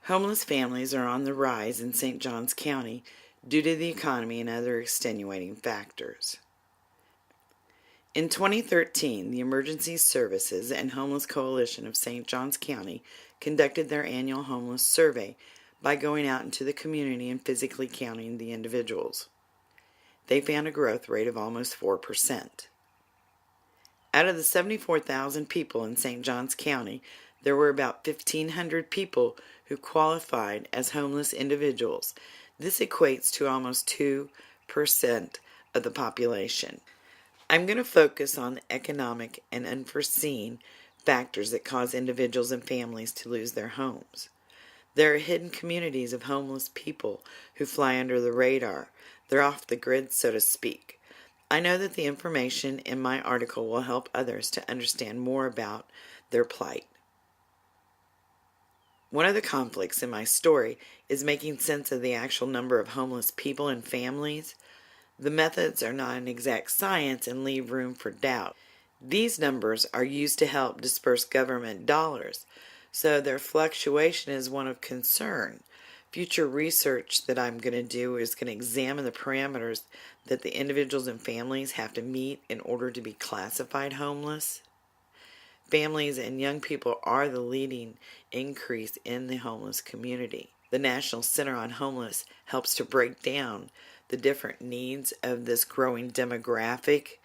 Homeless families are on the rise in St. Johns County due to the economy and other extenuating factors. In 2013, the Emergency Services and Homeless Coalition of St. Johns County conducted their annual homeless survey by going out into the community and physically counting the individuals. They found a growth rate of almost 4%. Out of the 74,000 people in St. Johns County, there were about 1,500 people who qualified as homeless individuals. This equates to almost 2% of the population. I'm going to focus on the economic and unforeseen factors that cause individuals and families to lose their homes. There are hidden communities of homeless people who fly under the radar. They're off the grid, so to speak. I know that the information in my article will help others to understand more about their plight. One of the conflicts in my story is making sense of the actual number of homeless people and families. The methods are not an exact science and leave room for doubt. These numbers are used to help disperse government dollars, so their fluctuation is one of concern. Future research that I'm going to do is going to examine the parameters that the individuals and families have to meet in order to be classified homeless. Families and young people are the leading increase in the homeless community. The National Center on Homeless helps to break down the different needs of this growing demographic,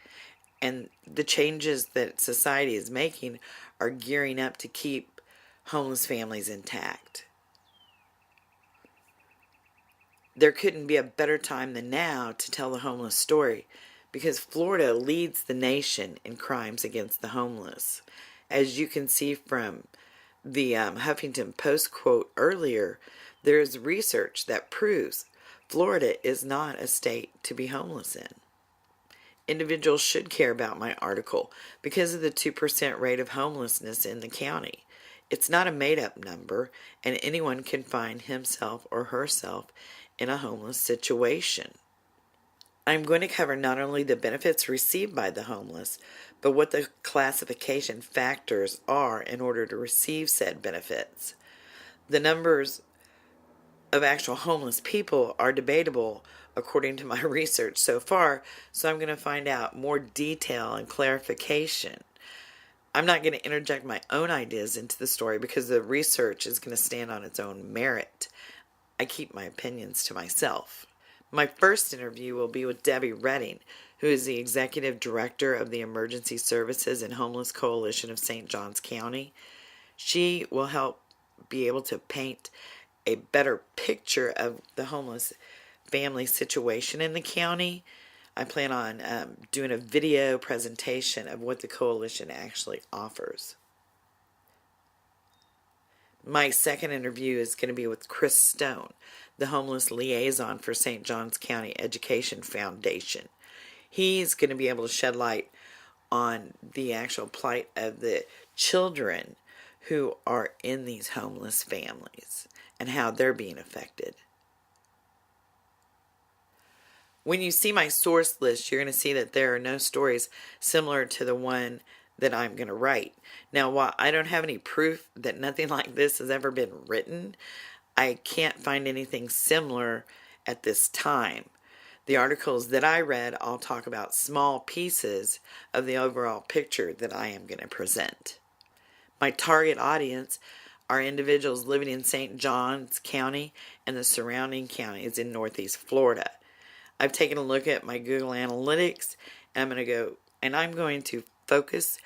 and the changes that society is making are gearing up to keep homeless families intact. There couldn't be a better time than now to tell the homeless story, because Florida leads the nation in crimes against the homeless. As you can see from the Huffington Post quote earlier, there is research that proves Florida is not a state to be homeless in. Individuals should care about my article because of the 2% rate of homelessness in the county. It's not a made-up number, and anyone can find himself or herself in a homeless situation. I'm going to cover not only the benefits received by the homeless, but what the classification factors are in order to receive said benefits. The numbers of actual homeless people are debatable according to my research so far, so I'm going to find out more detail and clarification. I'm not going to interject my own ideas into the story because the research is going to stand on its own merit. I keep my opinions to myself. My first interview will be with Debbie Redding, who is the Executive Director of the Emergency Services and Homeless Coalition of St. Johns County. She will help be able to paint a better picture of the homeless family situation in the county. I plan on doing a video presentation of what the coalition actually offers. My second interview is going to be with Chris Stone, the homeless liaison for St. Johns County Education Foundation. He's going to be able to shed light on the actual plight of the children who are in these homeless families and how they're being affected. When you see my source list, you're going to see that there are no stories similar to the one that I'm going to write. Now, while I don't have any proof that nothing like this has ever been written, I can't find anything similar at this time. The articles that I read all talk about small pieces of the overall picture that I am going to present. My target audience are individuals living in St. Johns County and the surrounding counties in Northeast Florida. I've taken a look at my Google Analytics, and I'm going to focus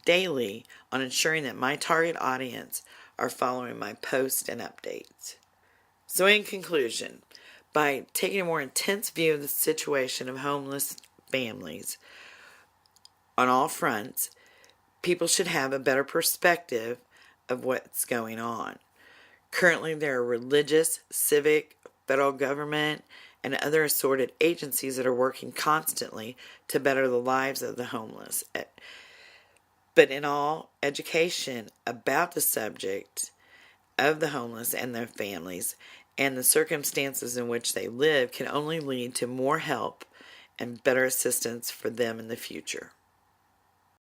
daily on ensuring that my target audience are following my posts and updates. So in conclusion, by taking a more intense view of the situation of homeless families on all fronts, people should have a better perspective of what's going on. Currently, there are religious, civic, federal government, and other assorted agencies that are working constantly to better the lives of the homeless. But in all, education about the subject of the homeless and their families and the circumstances in which they live can only lead to more help and better assistance for them in the future.